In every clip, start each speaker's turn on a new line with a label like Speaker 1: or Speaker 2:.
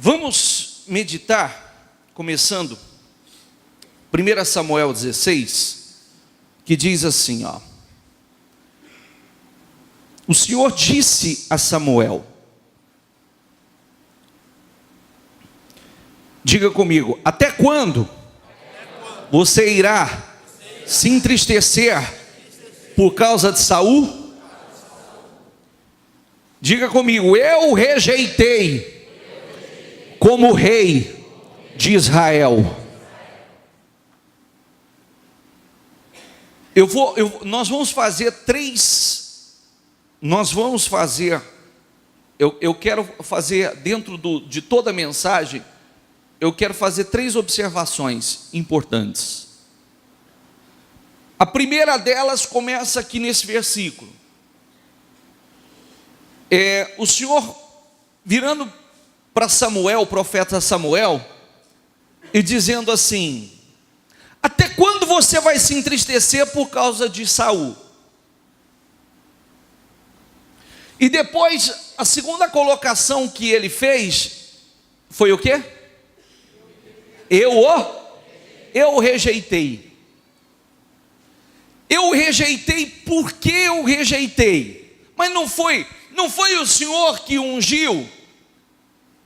Speaker 1: Vamos meditar, começando 1 Samuel 16, que diz assim, ó. O Senhor disse a Samuel, diga comigo, até quando você irá se entristecer por causa de Saul? Diga comigo, eu rejeitei como rei de Israel. Nós vamos fazer eu quero fazer dentro de toda a mensagem, eu quero fazer 3 observações importantes. A primeira delas começa aqui nesse versículo. O Senhor virando para Samuel, o profeta Samuel, e dizendo assim: até quando você vai se entristecer por causa de Saul? E depois, a segunda colocação que ele fez, foi o quê? Eu rejeitei. Eu rejeitei porque eu rejeitei. Mas não foi o Senhor que o ungiu,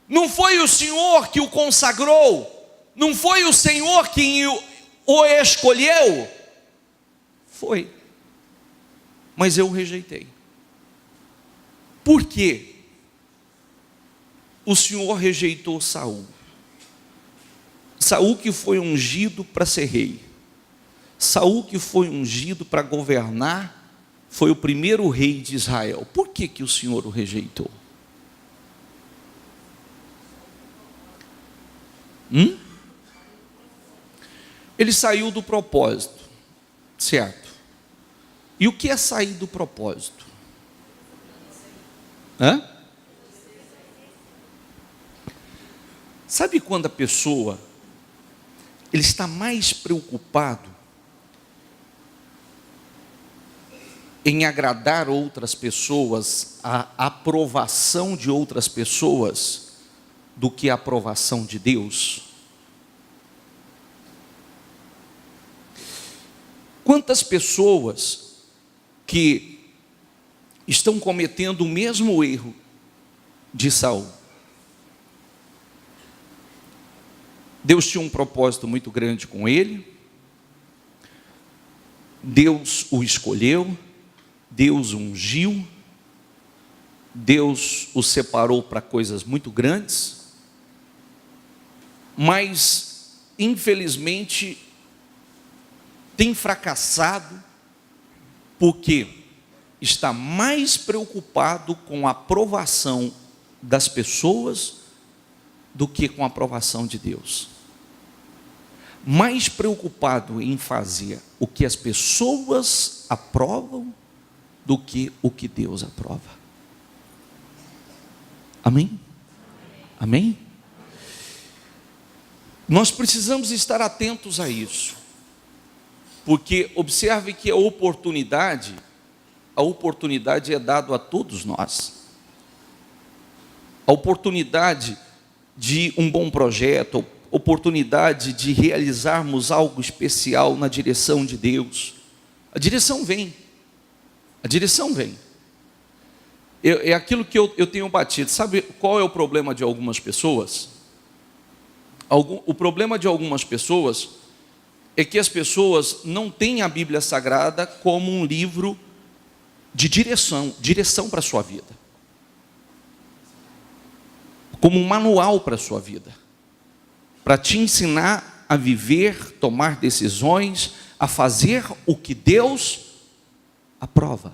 Speaker 1: não foi o Senhor que o consagrou, não foi o Senhor que o escolheu? Foi, mas eu o rejeitei. Por quê? O Senhor rejeitou Saul. Saul que foi ungido para ser rei, Saul que foi ungido para governar, foi o primeiro rei de Israel. Por que o Senhor o rejeitou? Ele saiu do propósito, certo? E o que é sair do propósito? Sabe quando a pessoa, ele está mais preocupado em agradar outras pessoas, a aprovação de outras pessoas, do que a aprovação de Deus? Quantas pessoas que estão cometendo o mesmo erro de Saul? Deus tinha um propósito muito grande com ele, Deus o escolheu, Deus o ungiu, Deus o separou para coisas muito grandes, mas infelizmente tem fracassado, porque está mais preocupado com a aprovação das pessoas do que com a aprovação de Deus. Mais preocupado em fazer o que as pessoas aprovam do que o que Deus aprova. Amém? Amém? Nós precisamos estar atentos a isso, porque observe que a oportunidade é dada a todos nós. A oportunidade de um bom projeto, oportunidade de realizarmos algo especial na direção de Deus. A direção vem. É aquilo que eu tenho batido. Sabe qual é o problema de algumas pessoas? O problema de algumas pessoas é que as pessoas não têm a Bíblia Sagrada como um livro de direção para a sua vida, como um manual para a sua vida, para te ensinar a viver, tomar decisões, a fazer o que Deus aprova.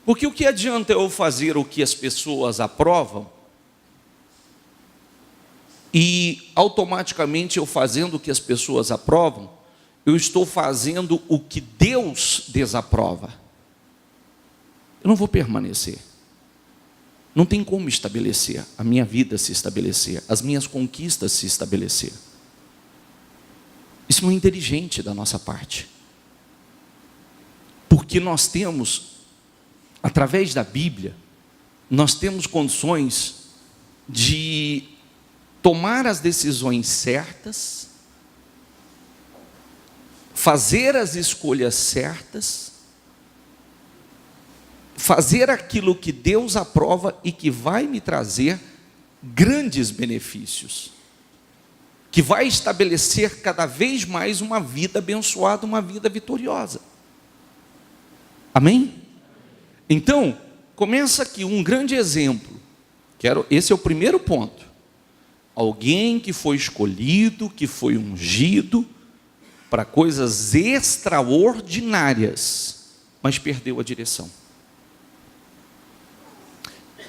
Speaker 1: Porque o que adianta eu fazer o que as pessoas aprovam e automaticamente eu fazendo o que as pessoas aprovam, eu estou fazendo o que Deus desaprova? Eu não vou permanecer. Não tem como estabelecer a minha vida, se estabelecer, as minhas conquistas se estabelecer. Isso não é inteligente da nossa parte, porque nós temos, através da Bíblia, nós temos condições de tomar as decisões certas, fazer as escolhas certas, fazer aquilo que Deus aprova e que vai me trazer grandes benefícios, que vai estabelecer cada vez mais uma vida abençoada, uma vida vitoriosa. Amém? Então, começa aqui um grande exemplo. Esse é o primeiro ponto. Alguém que foi escolhido, que foi ungido para coisas extraordinárias, mas perdeu a direção.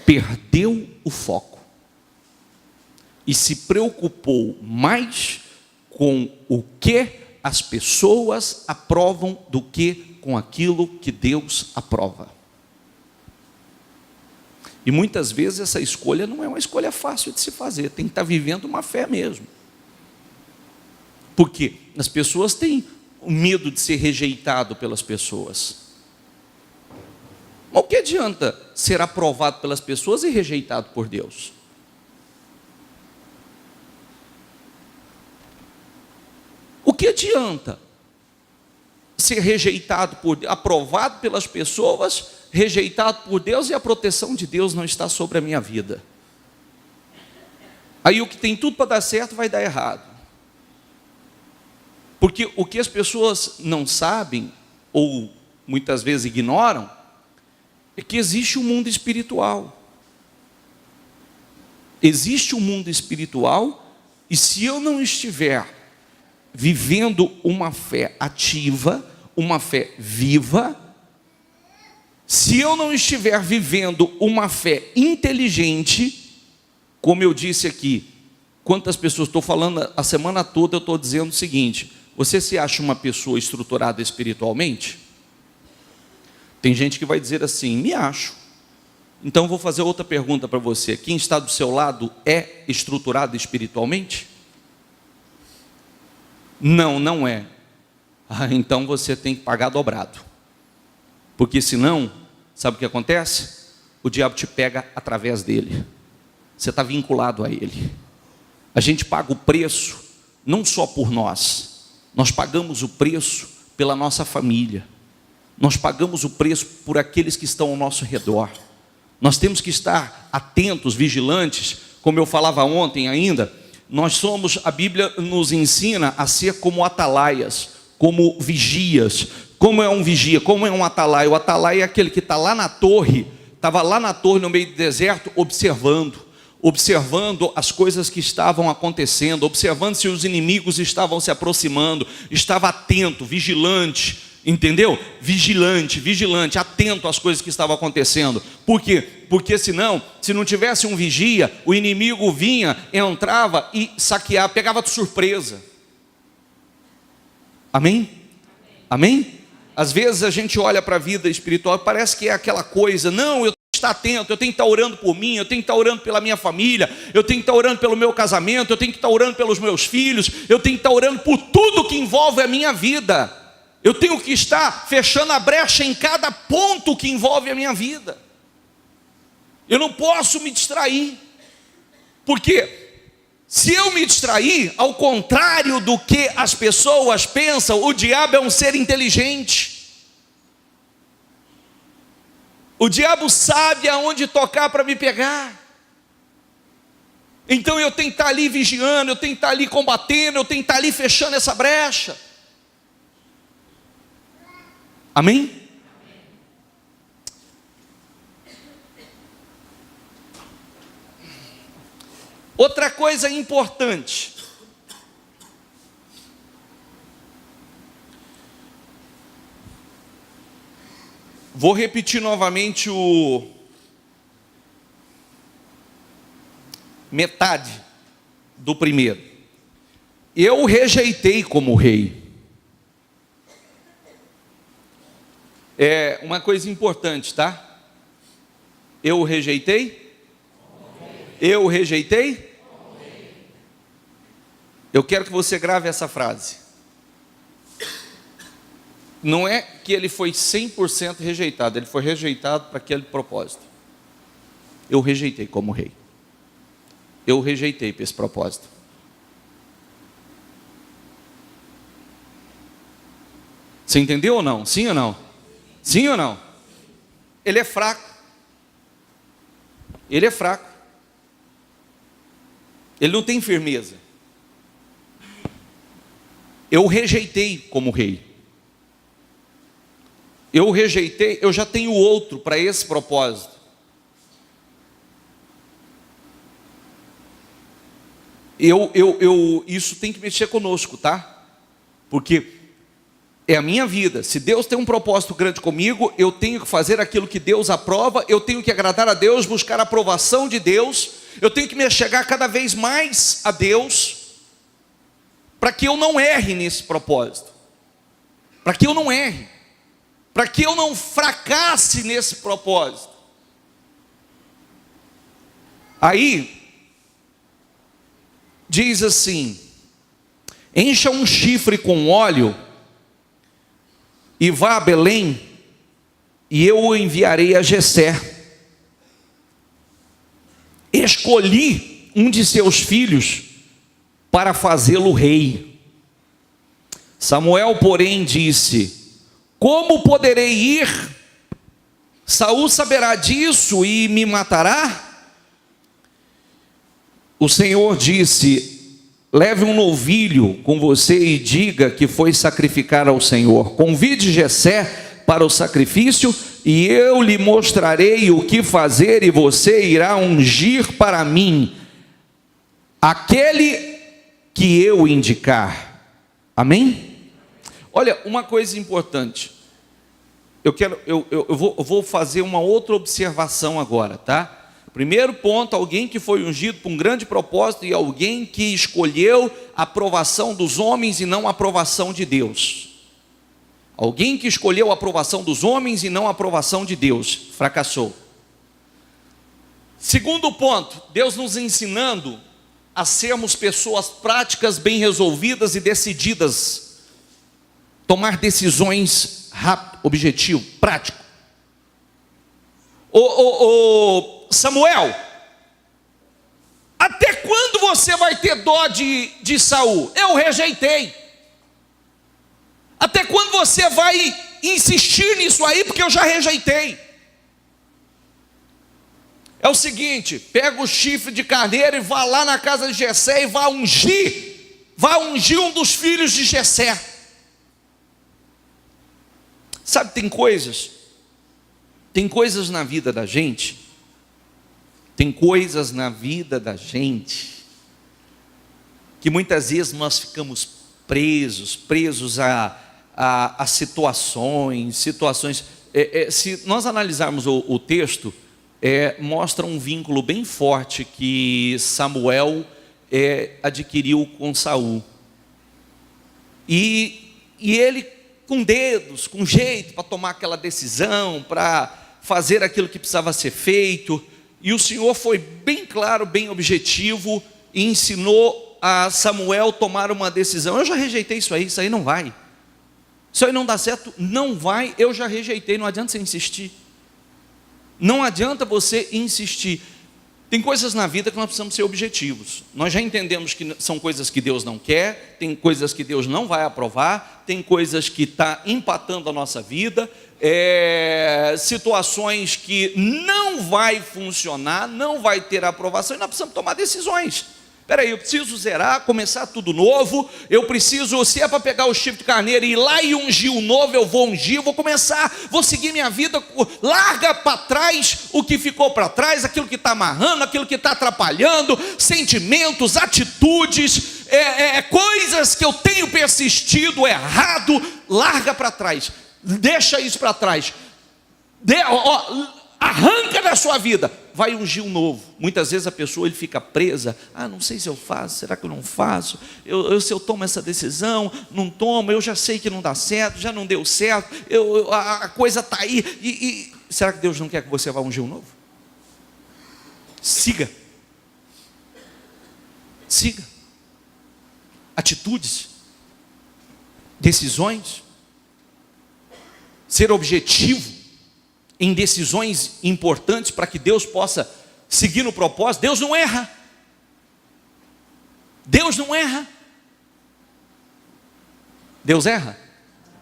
Speaker 1: Perdeu o foco. E se preocupou mais com o que as pessoas aprovam do que com aquilo que Deus aprova. E muitas vezes essa escolha não é uma escolha fácil de se fazer, tem que estar vivendo uma fé mesmo. Porque as pessoas têm medo de ser rejeitado pelas pessoas. Mas o que adianta ser aprovado pelas pessoas e rejeitado por Deus? O que adianta ser rejeitado aprovado pelas pessoas, rejeitado por Deus e a proteção de Deus não está sobre a minha vida? Aí o que tem tudo para dar certo vai dar errado. Porque o que as pessoas não sabem, ou muitas vezes ignoram, é que existe um mundo espiritual. Existe um mundo espiritual, e se eu não estiver vivendo uma fé ativa, uma fé viva, se eu não estiver vivendo uma fé inteligente, como eu disse aqui, quantas pessoas, estou falando a semana toda, eu estou dizendo o seguinte: você se acha uma pessoa estruturada espiritualmente? Tem gente que vai dizer assim, me acho. Então vou fazer outra pergunta para você: quem está do seu lado é estruturado espiritualmente? Não, não é. Então você tem que pagar dobrado. Porque senão, sabe o que acontece? O diabo te pega através dele. Você está vinculado a ele. A gente paga o preço, não só por nós. Nós pagamos o preço pela nossa família. Nós pagamos o preço por aqueles que estão ao nosso redor. Nós temos que estar atentos, vigilantes. Como eu falava ontem ainda, a Bíblia nos ensina a ser como atalaias, como vigias. Como é um vigia? Como é um atalaia? O atalaia é aquele que está lá na torre, estava lá na torre no meio do deserto, observando as coisas que estavam acontecendo, observando se os inimigos estavam se aproximando, estava atento, vigilante, entendeu? Vigilante, atento às coisas que estavam acontecendo. Por quê? Porque senão, se não tivesse um vigia, o inimigo vinha, entrava e saqueava, pegava de surpresa. Amém? Amém? Às vezes a gente olha para a vida espiritual e parece que é aquela coisa, não, eu tenho que estar atento, eu tenho que estar orando por mim, eu tenho que estar orando pela minha família, eu tenho que estar orando pelo meu casamento, eu tenho que estar orando pelos meus filhos, eu tenho que estar orando por tudo que envolve a minha vida. Eu tenho que estar fechando a brecha em cada ponto que envolve a minha vida. Eu não posso me distrair. Porque se eu me distrair, ao contrário do que as pessoas pensam, o diabo é um ser inteligente. O diabo sabe aonde tocar para me pegar. Então eu tenho que estar ali vigiando, eu tenho que estar ali combatendo, eu tenho que estar ali fechando essa brecha. Amém? Outra coisa importante. Vou repetir novamente metade do primeiro. Eu o rejeitei como rei. É uma coisa importante, tá? Eu o rejeitei? Eu o rejeitei? Eu quero que você grave essa frase. Não é que ele foi 100% rejeitado, ele foi rejeitado para aquele propósito. Eu o rejeitei como rei. eu rejeitei para esse propósito. Você entendeu ou não? Sim ou não? Sim ou não? Ele é fraco. Ele é fraco. Ele não tem firmeza. Eu rejeitei como rei. Eu rejeitei, eu já tenho outro para esse propósito. Isso tem que mexer conosco, tá? Porque é a minha vida. Se Deus tem um propósito grande comigo, eu tenho que fazer aquilo que Deus aprova, eu tenho que agradar a Deus, buscar a aprovação de Deus, eu tenho que me achegar cada vez mais a Deus, para que eu não erre nesse propósito, para que eu não erre, para que eu não fracasse nesse propósito. Aí, diz assim: encha um chifre com óleo, e vá a Belém, e eu o enviarei a Jessé. Escolhi um de seus filhos para fazê-lo rei. Samuel, porém, disse: como poderei ir? Saul saberá disso e me matará? O Senhor disse: leve um novilho com você e diga que foi sacrificar ao Senhor. Convide Jessé para o sacrifício e eu lhe mostrarei o que fazer, e você irá ungir para mim aquele que eu indicar. Amém? Olha, uma coisa importante. Eu vou fazer uma outra observação agora, tá? Primeiro ponto, alguém que foi ungido por um grande propósito e alguém que escolheu a aprovação dos homens e não a aprovação de Deus. Alguém que escolheu a aprovação dos homens e não a aprovação de Deus, fracassou. Segundo ponto, Deus nos ensinando a sermos pessoas práticas, bem resolvidas e decididas. Tomar decisões rápido, objetivo, prático. Samuel, até quando você vai ter dó de Saul? Eu rejeitei. Até quando você vai insistir nisso aí? Porque eu já rejeitei. É o seguinte: pega o chifre de carneiro e vá lá na casa de Jessé e vá ungir um dos filhos de Jessé. Sabe, tem coisas na vida da gente, que muitas vezes nós ficamos presos a situações. Se nós analisarmos o texto, mostra um vínculo bem forte que Samuel adquiriu com Saul. E ele, com dedos, com jeito para tomar aquela decisão, para fazer aquilo que precisava ser feito, e o Senhor foi bem claro, bem objetivo, e ensinou a Samuel tomar uma decisão. Eu já rejeitei isso aí não vai, isso aí não dá certo, não vai, eu já rejeitei, não adianta você insistir, não adianta você insistir. Tem coisas na vida que nós precisamos ser objetivos. Nós já entendemos que são coisas que Deus não quer, tem coisas que Deus não vai aprovar, tem coisas que está empatando a nossa vida, situações que não vai funcionar, não vai ter aprovação, e nós precisamos tomar decisões. Espera aí, eu preciso zerar, começar tudo novo, eu preciso, se é para pegar o chifre de carneiro e ir lá e ungir o novo, eu vou ungir, vou começar, vou seguir minha vida, larga para trás o que ficou para trás, aquilo que está amarrando, aquilo que está atrapalhando, sentimentos, atitudes, coisas que eu tenho persistido errado, larga para trás, deixa isso para trás, arranca da sua vida, vai ungir um novo. Muitas vezes a pessoa ele fica presa, não sei se eu faço, será que eu não faço, se eu tomo essa decisão, não tomo, eu já sei que não dá certo, já não deu certo, a coisa está aí, será que Deus não quer que você vá ungir um novo? Siga, atitudes, decisões, ser objetivo em decisões importantes para que Deus possa seguir no propósito. Deus não erra. Deus não erra. Deus erra?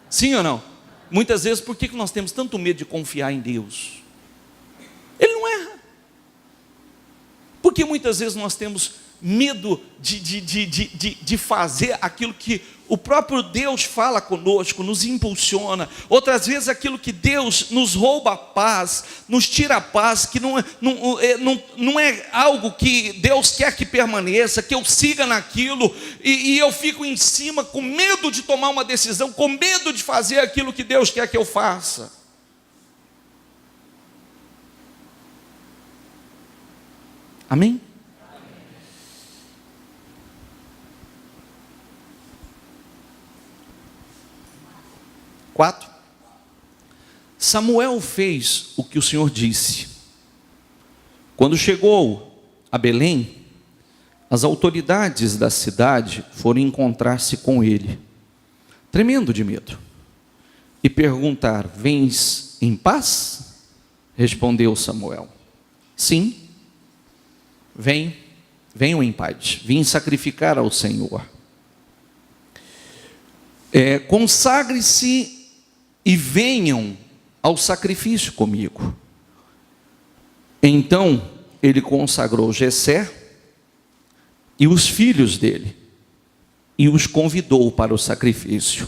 Speaker 1: Sim ou não? Muitas vezes, por que nós temos tanto medo de confiar em Deus? Ele não erra. Porque muitas vezes nós temos medo de fazer aquilo que o próprio Deus fala conosco, nos impulsiona. Outras vezes aquilo que Deus nos rouba a paz, nos tira a paz, que não é algo que Deus quer que permaneça, que eu siga naquilo, e eu fico em cima com medo de tomar uma decisão, com medo de fazer aquilo que Deus quer que eu faça. Amém? 4. Samuel fez o que o Senhor disse. Quando chegou a Belém, as autoridades da cidade foram encontrar-se com ele, tremendo de medo, e perguntar: vens em paz? Respondeu Samuel: sim, venho em paz, vim sacrificar ao Senhor. Consagre-se e venham ao sacrifício comigo. Então ele consagrou Jessé e os filhos dele, e os convidou para o sacrifício.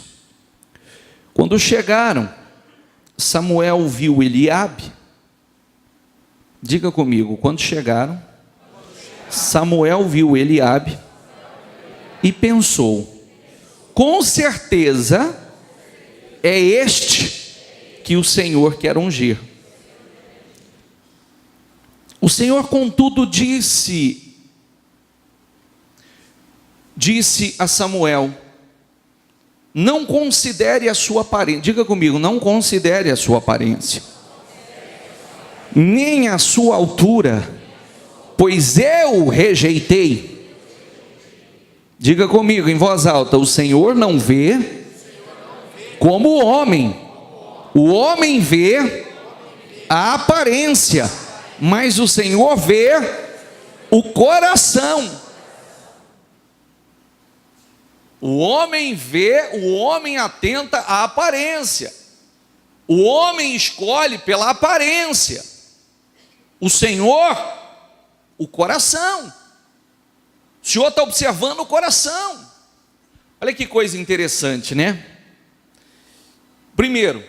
Speaker 1: Quando chegaram, Samuel viu Eliabe. Diga comigo, quando chegaram, Samuel viu Eliabe e pensou: com certeza é este que o Senhor quer ungir. O Senhor, contudo, disse a Samuel: não considere a sua aparência. Diga comigo, não considere a sua aparência, nem a sua altura, pois eu o rejeitei. Diga comigo em voz alta: o Senhor não vê como o homem vê a aparência, mas o Senhor vê o coração. O homem atenta à aparência, o homem escolhe pela aparência, o Senhor, o coração. O Senhor está observando o coração. Olha que coisa interessante, né? Primeiro,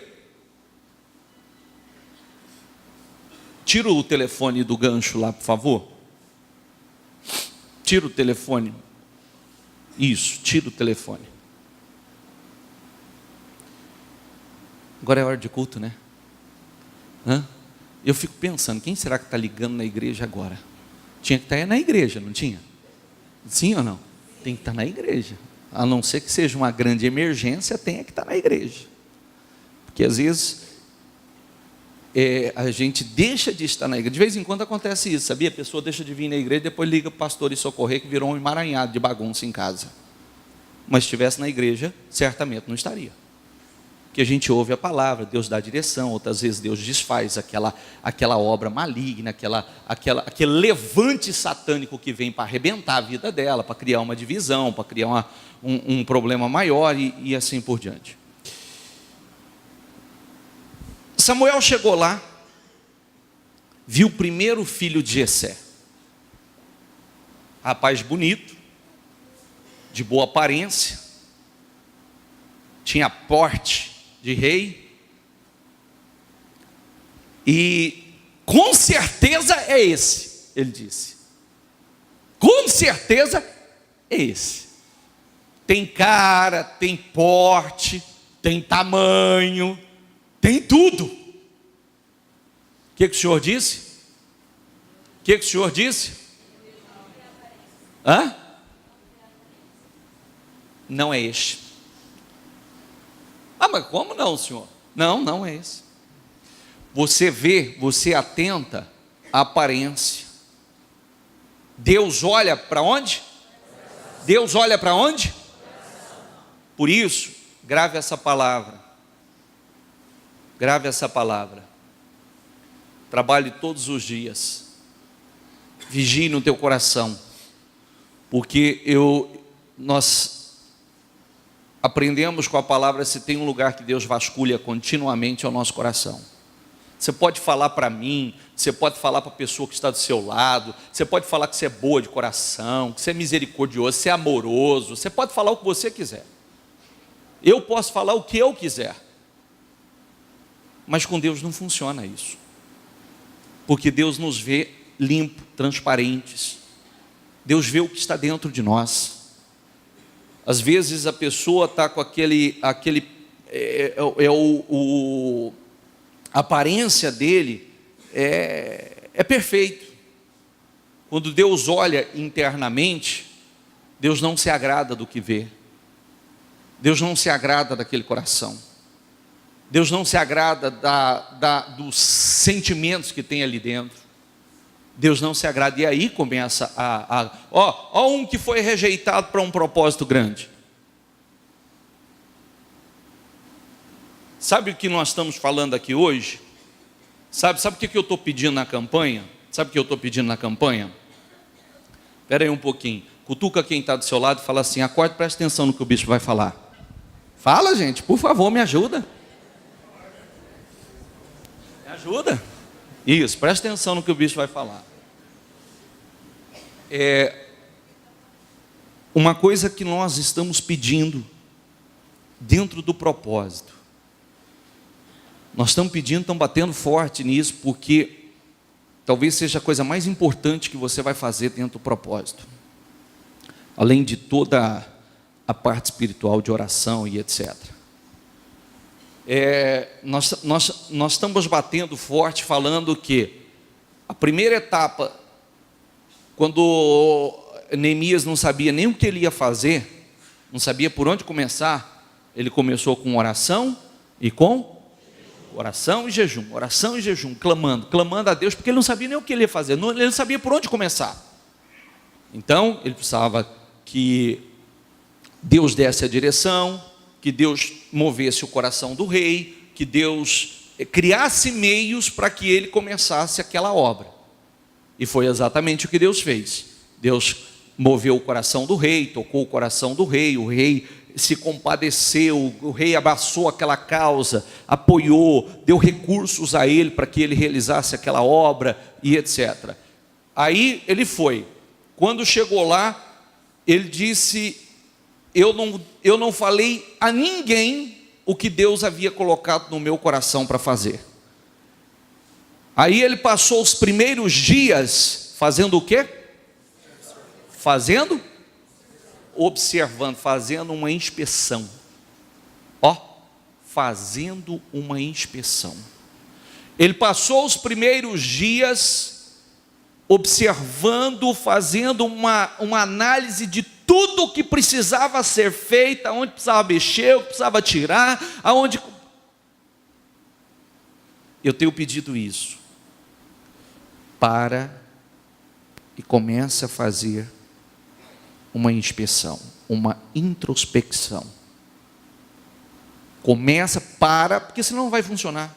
Speaker 1: tira o telefone do gancho lá, por favor. Tira o telefone. Isso, tira o telefone. Agora é hora de culto, né? Eu fico pensando, quem será que está ligando na igreja agora? Tinha que estar na igreja, não tinha? Sim ou não? Tem que estar na igreja. A não ser que seja uma grande emergência, tenha que estar na igreja. Porque às vezes a gente deixa de estar na igreja. De vez em quando acontece isso, sabia? A pessoa deixa de vir na igreja, depois liga para o pastor e socorrer, que virou um emaranhado de bagunça em casa. Mas se estivesse na igreja, certamente não estaria. Porque a gente ouve a palavra, Deus dá direção, outras vezes Deus desfaz aquela obra maligna, aquele levante satânico que vem para arrebentar a vida dela, para criar uma divisão, para criar um problema maior e assim por diante. Samuel chegou lá, viu o primeiro filho de Jessé, rapaz bonito, de boa aparência, tinha porte de rei, e com certeza é esse, ele disse, com certeza é esse, tem cara, tem porte, tem tamanho, tem tudo. O que o Senhor disse? O que o Senhor disse? Não é este. Mas como não, Senhor? Não é esse. Você vê, você atenta à aparência. Deus olha para onde? Deus olha para onde? Por isso, grave essa palavra. Grave essa palavra. Trabalhe todos os dias. Vigie no teu coração. porque nós aprendemos com a palavra, se tem um lugar que Deus vasculha continuamente é o nosso coração. Você pode falar para mim, você pode falar para a pessoa que está do seu lado, você pode falar que você é boa de coração, que você é misericordioso, você é amoroso, você pode falar o que você quiser. Eu posso falar o que eu quiser. Mas com Deus não funciona isso. Porque Deus nos vê limpo, transparentes. Deus vê o que está dentro de nós. Às vezes a pessoa está com a aparência dele é perfeito. Quando Deus olha internamente, Deus não se agrada do que vê. Deus não se agrada daquele coração. Deus não se agrada dos sentimentos que tem ali dentro. Deus não se agrada. E aí começa ó um que foi rejeitado para um propósito grande. Sabe o que nós estamos falando aqui hoje? Sabe o que eu estou pedindo na campanha? Sabe o que eu estou pedindo na campanha? Espera aí um pouquinho. Cutuca quem está do seu lado e fala assim: acorde, presta atenção no que o bispo vai falar. Fala, gente, por favor, me ajuda. Me ajuda. Isso, presta atenção no que o bispo vai falar. Uma coisa que nós estamos pedindo dentro do propósito. Nós estamos pedindo, estamos batendo forte nisso, porque talvez seja a coisa mais importante que você vai fazer dentro do propósito. Além de toda a parte espiritual de oração e etc. Nós estamos batendo forte falando que a primeira etapa, quando Neemias não sabia nem o que ele ia fazer, não sabia por onde começar, ele começou com oração e jejum, clamando a Deus, porque ele não sabia nem o que ele ia fazer, ele não sabia por onde começar. Então, ele precisava que Deus desse a direção, que Deus movesse o coração do rei, que Deus criasse meios para que ele começasse aquela obra. E foi exatamente o que Deus fez. Deus moveu o coração do rei, tocou o coração do rei, o rei se compadeceu, o rei abraçou aquela causa, apoiou, deu recursos a ele para que ele realizasse aquela obra e etc. Aí ele foi. Quando chegou lá, ele disse: eu não falei a ninguém o que Deus havia colocado no meu coração para fazer. Aí ele passou os primeiros dias fazendo o quê? Observando, fazendo uma inspeção. Fazendo uma inspeção. Ele passou os primeiros dias observando, fazendo uma análise de tudo o que precisava ser feito, aonde precisava mexer, o que precisava tirar, aonde... Eu tenho pedido isso. Para e comece a fazer uma inspeção, uma introspecção. Porque senão não vai funcionar.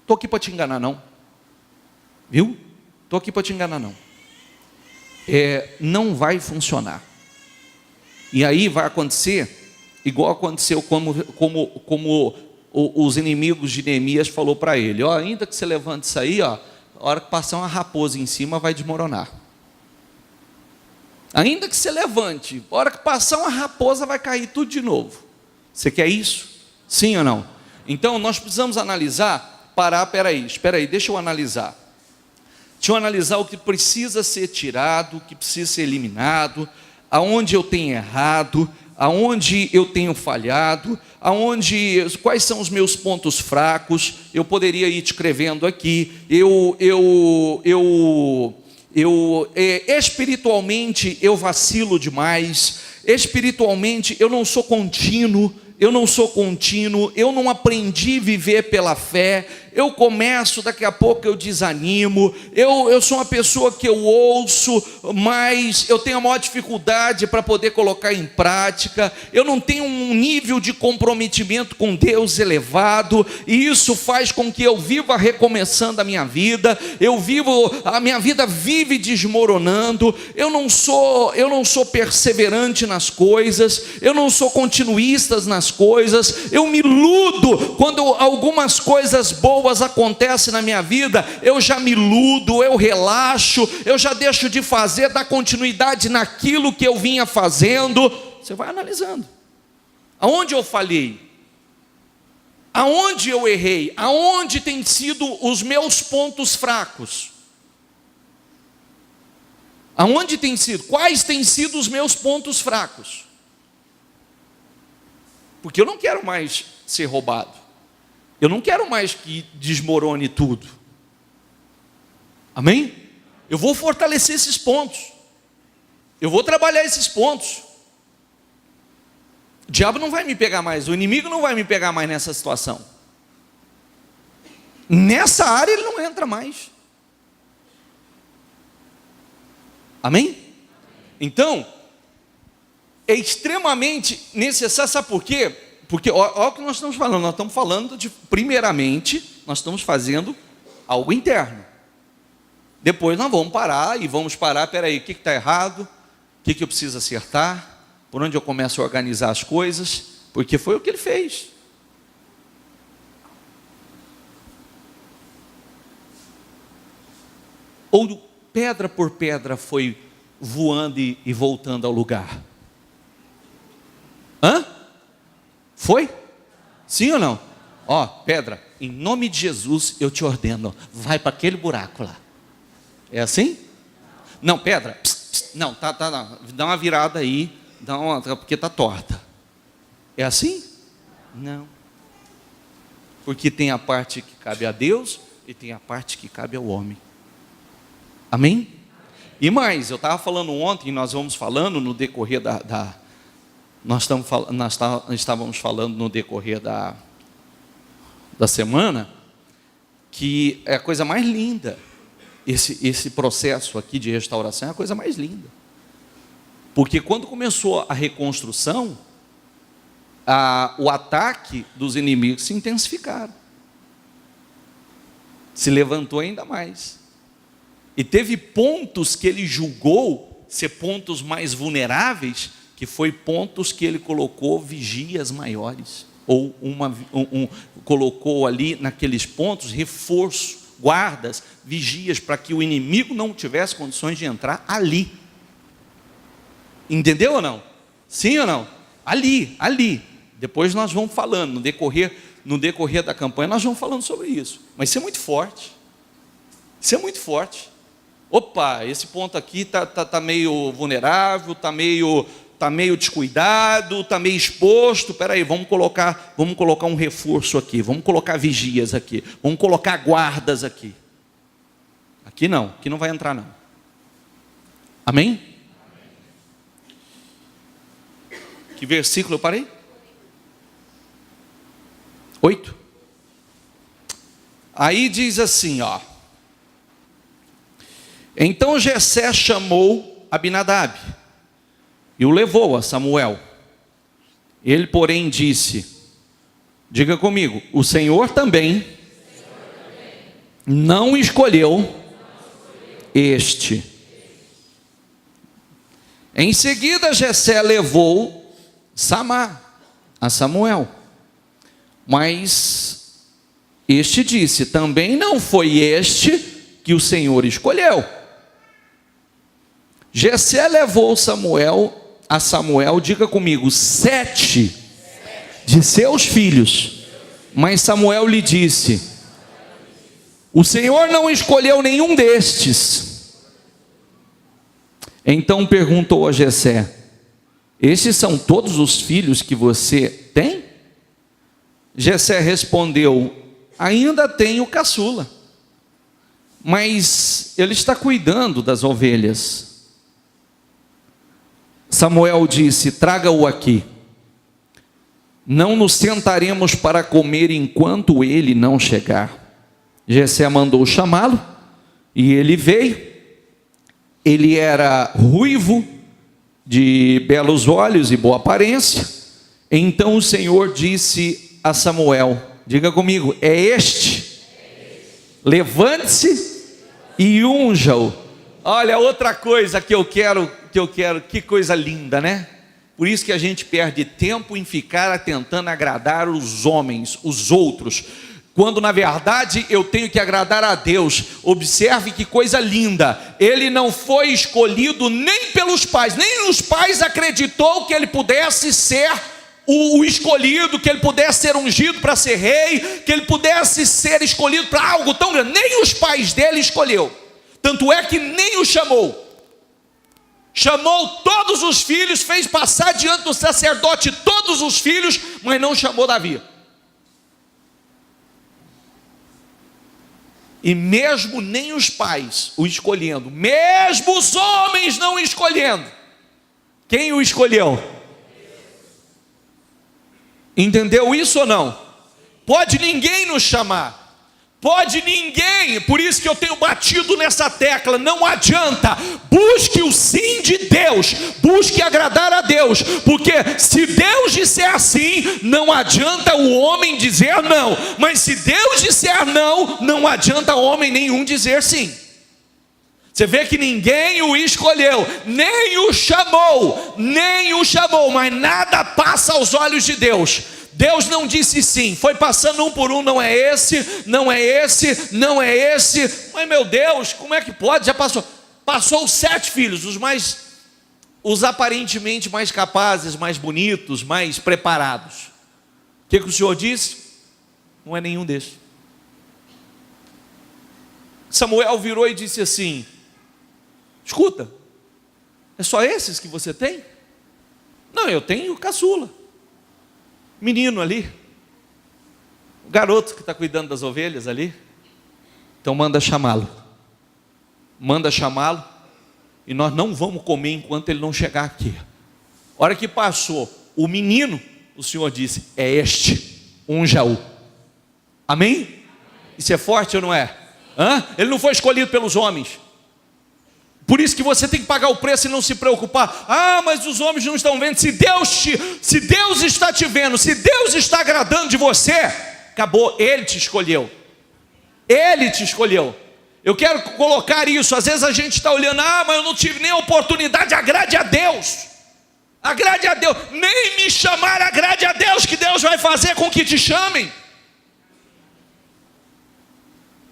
Speaker 1: Estou aqui para te enganar não. Viu? Estou aqui para te enganar não. Não vai funcionar. E aí vai acontecer, igual aconteceu como os inimigos de Neemias falou para ele: ainda que você levante isso aí, a hora que passar uma raposa em cima vai desmoronar. Ainda que você levante, a hora que passar uma raposa vai cair tudo de novo. Você quer isso? Sim ou não? Então nós precisamos analisar, espera aí, deixa eu analisar. Deixa eu analisar o que precisa ser tirado, o que precisa ser eliminado, aonde eu tenho errado, aonde eu tenho falhado, quais são os meus pontos fracos. Eu poderia ir escrevendo aqui. Espiritualmente eu vacilo demais, espiritualmente eu não sou contínuo, eu não aprendi a viver pela fé, eu começo, daqui a pouco eu desanimo, eu sou uma pessoa que eu ouço, mas eu tenho a maior dificuldade para poder colocar em prática, eu não tenho um nível de comprometimento com Deus elevado, e isso faz com que eu viva recomeçando a minha vida, a minha vida vive desmoronando, eu não sou perseverante nas coisas, eu não sou continuista nas coisas, eu me iludo quando algumas coisas boas acontecem na minha vida, eu já me iludo, eu relaxo, eu já deixo de fazer, dar continuidade naquilo que eu vinha fazendo. Você vai analisando, aonde eu falhei, aonde eu errei, aonde tem sido os meus pontos fracos, aonde tem sido, quais têm sido os meus pontos fracos, porque eu não quero mais ser roubado, eu não quero mais que desmorone tudo, amém? Eu vou fortalecer esses pontos, eu vou trabalhar esses pontos. O diabo não vai me pegar mais, o inimigo não vai me pegar mais nessa situação, nessa área ele não entra mais, amém? Então, é extremamente necessário, sabe por quê? Porque olha o que nós estamos falando, primeiramente, nós estamos fazendo algo interno, depois nós vamos parar, peraí, o que está errado, o que eu preciso acertar, por onde eu começo a organizar as coisas, porque foi o que ele fez. Ou pedra por pedra foi voando e voltando ao lugar? Foi? Sim ou não? Pedra, em nome de Jesus eu te ordeno, vai para aquele buraco lá. É assim? Não, pedra, não, dá uma virada aí, porque está torta. É assim? Não. Porque tem a parte que cabe a Deus e tem a parte que cabe ao homem. Amém? E mais, eu estava falando ontem, nós vamos falando no decorrer nós estávamos falando no decorrer da semana, que é a coisa mais linda, esse processo aqui de restauração é a coisa mais linda, porque quando começou a reconstrução, o ataque dos inimigos se intensificaram, se levantou ainda mais, e teve pontos que ele julgou ser pontos mais vulneráveis, que foi pontos que ele colocou vigias maiores, ou colocou ali naqueles pontos reforço, guardas, vigias, para que o inimigo não tivesse condições de entrar ali. Entendeu ou não? Sim ou não? Ali. Depois nós vamos falando, no decorrer da campanha, nós vamos falando sobre isso. Mas isso é muito forte. Opa, esse ponto aqui tá meio vulnerável, tá meio descuidado, está meio exposto, peraí, vamos colocar um reforço aqui, vamos colocar vigias aqui, vamos colocar guardas aqui. Aqui não vai entrar não. Amém? Que versículo eu parei? 8. Aí diz assim, então Jessé chamou Abinadab e o levou a Samuel. Ele, porém, disse, diga comigo, o Senhor também não escolheu este. Em seguida, Jessé levou Samá a Samuel. Mas este disse, também não foi este que o Senhor escolheu. Jessé levou a Samuel, diga comigo, 7 de seus filhos. Mas Samuel lhe disse, o Senhor não escolheu nenhum destes. Então perguntou a Jessé, estes são todos os filhos que você tem? Jessé respondeu, ainda tenho caçula, mas ele está cuidando das ovelhas. Samuel disse, traga-o aqui, não nos sentaremos para comer enquanto ele não chegar. Jessé mandou chamá-lo, e ele veio. Ele era ruivo, de belos olhos e boa aparência. Então o Senhor disse a Samuel, diga comigo, é este, levante-se e unja-o. Olha, outra coisa que eu quero, que coisa linda, né? Por isso que a gente perde tempo em ficar tentando agradar os homens, os outros, quando na verdade eu tenho que agradar a Deus. Observe que coisa linda, ele não foi escolhido nem pelos pais, nem os pais acreditou que ele pudesse ser o escolhido, que ele pudesse ser ungido para ser rei, que ele pudesse ser escolhido para algo tão grande. Nem os pais dele escolheu, tanto é que nem o chamou. Chamou todos os filhos, fez passar diante do sacerdote todos os filhos, mas não chamou Davi. E mesmo nem os pais o escolhendo, mesmo os homens não o escolhendo, quem o escolheu? Entendeu isso ou não? Pode ninguém nos chamar, pode ninguém, por isso que eu tenho batido nessa tecla, não adianta, busque o sim de Deus, busque agradar a Deus, porque se Deus disser assim, não adianta o homem dizer não, mas se Deus disser não, não adianta homem nenhum dizer sim. Você vê que ninguém o escolheu, nem o chamou, mas nada passa aos olhos de Deus. Deus não disse sim, foi passando um por um, não é esse, não é esse, não é esse. Mas meu Deus, como é que pode? Já passou os 7 filhos, os aparentemente mais capazes, mais bonitos, mais preparados. O que o Senhor disse? Não é nenhum desses. Samuel virou e disse assim: escuta, é só esses que você tem? Não, eu tenho o caçula, menino ali, o garoto que está cuidando das ovelhas ali. Então manda chamá-lo, e nós não vamos comer enquanto ele não chegar aqui. A hora que passou o menino, o Senhor disse: é este, unja-o. Amém? Isso é forte ou não é? Ele não foi escolhido pelos homens. Por isso que você tem que pagar o preço e não se preocupar. Mas os homens não estão vendo. Se Deus está te vendo, se Deus está agradando de você, acabou, Ele te escolheu. Ele te escolheu. Eu quero colocar isso. Às vezes a gente está olhando, mas eu não tive nem a oportunidade. Agrade a Deus. Agrade a Deus. Nem me chamar, agrade a Deus, que Deus vai fazer com que te chamem.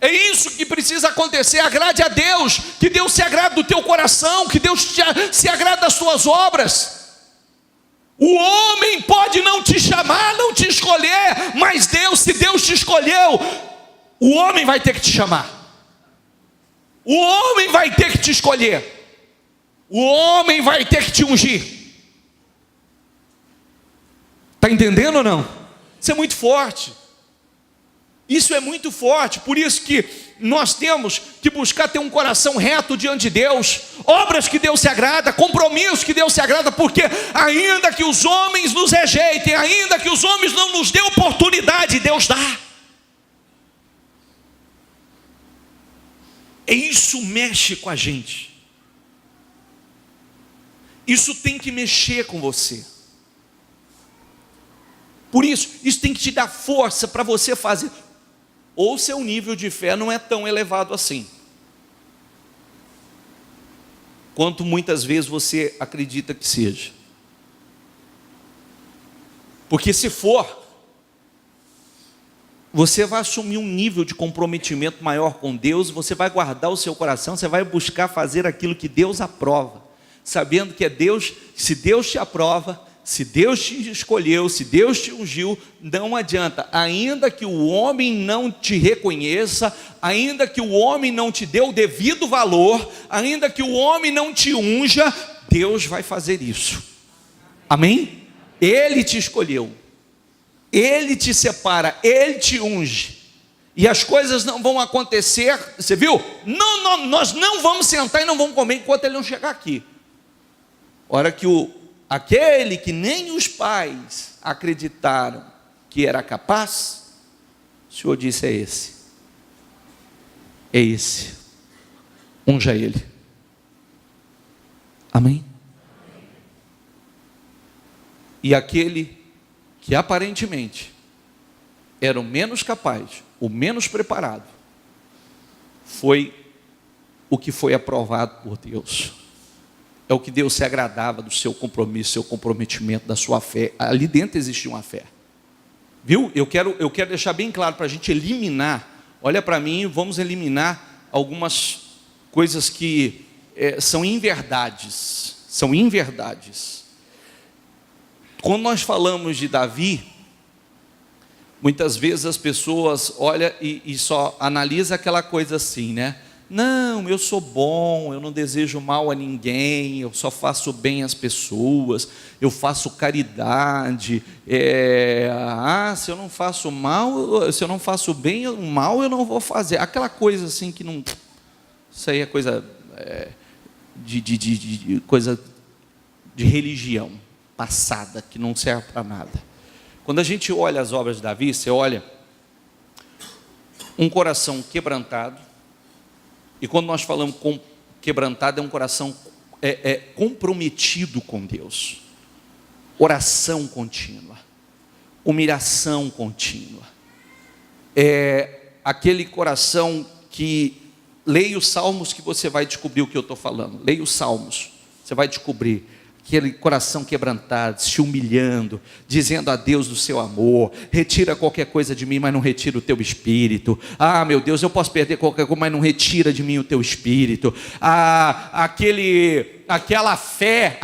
Speaker 1: É isso que precisa acontecer. Agrade a Deus, que Deus se agrade do teu coração, que Deus se agrade das tuas obras. O homem pode não te chamar, não te escolher, mas Deus, se Deus te escolheu, o homem vai ter que te chamar, o homem vai ter que te escolher, o homem vai ter que te ungir. Está entendendo ou não? Isso é muito forte. Isso é muito forte, por isso que nós temos que buscar ter um coração reto diante de Deus, obras que Deus se agrada, compromissos que Deus se agrada, porque ainda que os homens nos rejeitem, ainda que os homens não nos dêem oportunidade, Deus dá. E isso mexe com a gente, isso tem que mexer com você. Por isso tem que te dar força para você fazer. Ou seu nível de fé não é tão elevado assim, quanto muitas vezes você acredita que seja. Porque se for, você vai assumir um nível de comprometimento maior com Deus, você vai guardar o seu coração, você vai buscar fazer aquilo que Deus aprova, sabendo que é Deus, se Deus te aprova, se Deus te escolheu, se Deus te ungiu, não adianta, ainda que o homem não te reconheça, ainda que o homem não te dê o devido valor, ainda que o homem não te unja, Deus vai fazer isso. Amém? Ele te escolheu, Ele te separa, Ele te unge, e as coisas não vão acontecer, você viu? Nós não vamos sentar e não vamos comer enquanto Ele não chegar aqui. Hora que aquele que nem os pais acreditaram que era capaz, o Senhor disse: é esse, é esse. Unja ele. Amém? E aquele que aparentemente era o menos capaz, o menos preparado, foi o que foi aprovado por Deus. É o que Deus se agradava do seu compromisso, seu comprometimento, da sua fé. Ali dentro existia uma fé. Viu? Eu quero deixar bem claro para a gente eliminar. Olha para mim, vamos eliminar algumas coisas que são inverdades. São inverdades. Quando nós falamos de Davi, muitas vezes as pessoas olham e só analisam aquela coisa assim, né? Não, eu sou bom, eu não desejo mal a ninguém, eu só faço bem às pessoas, eu faço caridade. Se eu não faço mal, se eu não faço bem, o mal eu não vou fazer. Aquela coisa assim que não... Isso aí é coisa coisa de religião passada, que não serve para nada. Quando a gente olha as obras de Davi, você olha um coração quebrantado. E quando nós falamos com quebrantado, é um coração comprometido com Deus. Oração contínua. Humilhação contínua. É aquele coração que... Leia os salmos que você vai descobrir o que eu estou falando. Leia os salmos, você vai descobrir. Aquele coração quebrantado, se humilhando, dizendo a Deus do seu amor. Retira qualquer coisa de mim, mas não retira o teu espírito. Ah, meu Deus, eu posso perder qualquer coisa, mas não retira de mim o teu espírito. Aquela fé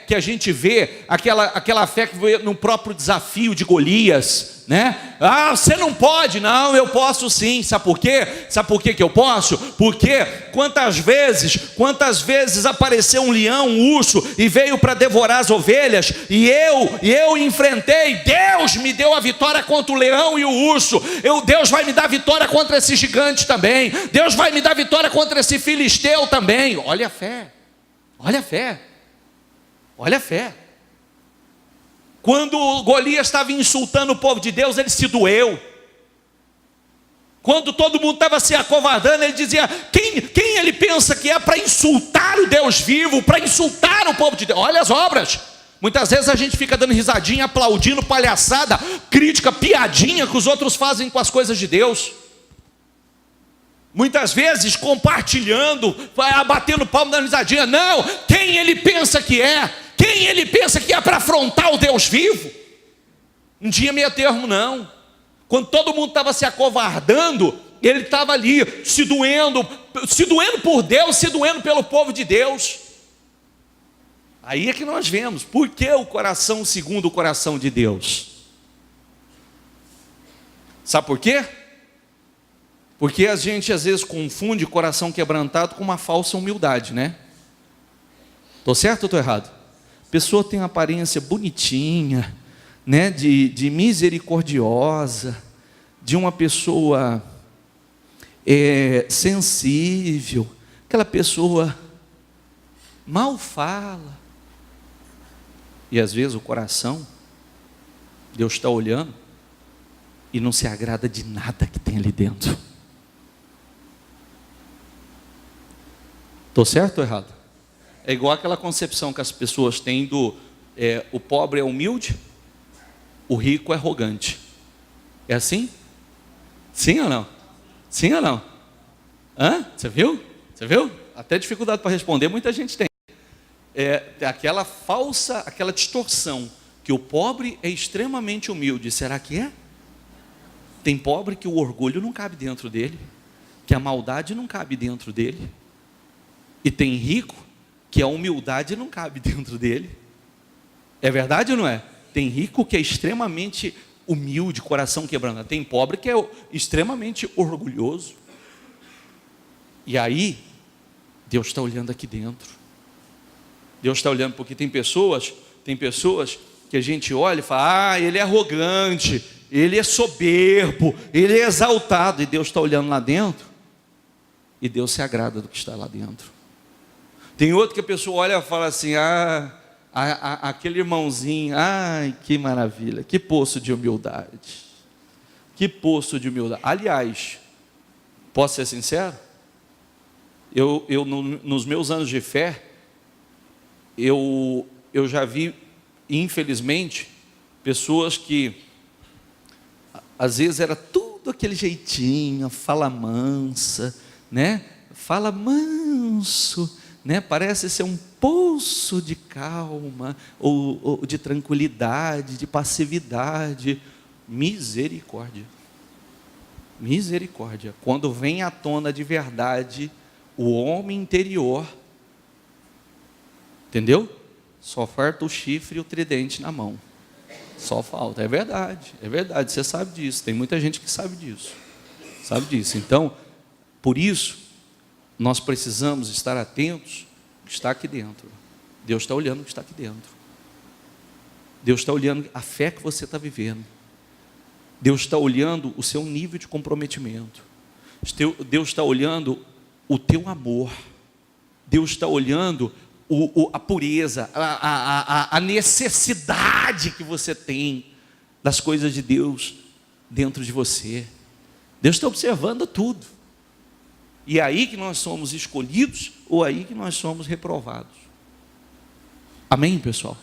Speaker 1: que a gente vê, aquela fé que veio no próprio desafio de Golias, né? Ah, você não pode. Não, eu posso sim. Sabe por quê? Sabe por quê que eu posso? Porque quantas vezes apareceu um leão, um urso, e veio para devorar as ovelhas, e eu enfrentei. Deus me deu a vitória contra o leão e o urso. Deus vai me dar vitória contra esse gigante também. Deus vai me dar vitória contra esse filisteu também. Olha a fé. Olha a fé. Olha a fé. Quando Golias estava insultando o povo de Deus, ele se doeu. Quando todo mundo estava se acovardando, ele dizia: quem ele pensa que é para insultar o Deus vivo, para insultar o povo de Deus? Olha as obras. Muitas vezes a gente fica dando risadinha, aplaudindo, palhaçada, crítica, piadinha que os outros fazem com as coisas de Deus. Muitas vezes compartilhando, batendo palmo, dando risadinha. Não, quem ele pensa que é? Quem ele pensa que é para afrontar o Deus vivo? Não tinha meio termo não. Quando todo mundo estava se acovardando, ele estava ali, se doendo por Deus, se doendo pelo povo de Deus. Aí é que nós vemos, por que o coração segundo o coração de Deus? Sabe por quê? Porque a gente às vezes confunde coração quebrantado com uma falsa humildade, né? Estou certo ou estou errado? A pessoa tem uma aparência bonitinha, né? de misericordiosa, de uma pessoa sensível, aquela pessoa mal fala. E às vezes o coração, Deus está olhando e não se agrada de nada que tem ali dentro. Estou certo ou errado? É igual aquela concepção que as pessoas têm do o pobre é humilde, o rico é arrogante. É assim? Sim ou não? Sim ou não? Você viu? Você viu? Até dificuldade para responder, muita gente tem. Aquela falsa, aquela distorção, que o pobre é extremamente humilde. Será que é? Tem pobre que o orgulho não cabe dentro dele, que a maldade não cabe dentro dele. E tem rico que a humildade não cabe dentro dele. É verdade ou não é? Tem rico que é extremamente humilde, coração quebrantado. Tem pobre que é extremamente orgulhoso. E aí, Deus está olhando aqui dentro. Deus está olhando, porque tem pessoas que a gente olha e fala: ele é arrogante, ele é soberbo, ele é exaltado. E Deus está olhando lá dentro, e Deus se agrada do que está lá dentro. Tem outro que a pessoa olha e fala assim: aquele irmãozinho, ai, que maravilha, que poço de humildade. Que poço de humildade. Aliás, Posso ser sincero? Nos meus anos de fé, eu já vi, infelizmente, pessoas que, às vezes, era tudo aquele jeitinho, fala mansa, né? Fala manso, né? Parece ser um poço de calma, ou de tranquilidade, de passividade. Misericórdia. Misericórdia. Quando vem à tona de verdade, o homem interior, entendeu? Só falta o chifre e o tridente na mão. Só falta, é verdade, você sabe disso, tem muita gente que sabe disso. Então, por isso, nós precisamos estar atentos ao que está aqui dentro. Deus está olhando o que está aqui dentro. Deus está olhando a fé que você está vivendo. Deus está olhando o seu nível de comprometimento. Deus está olhando o teu amor. Deus está olhando a pureza, a necessidade que você tem das coisas de Deus dentro de você. Deus está observando tudo. E é aí que nós somos escolhidos ou aí que nós somos reprovados. Amém, pessoal?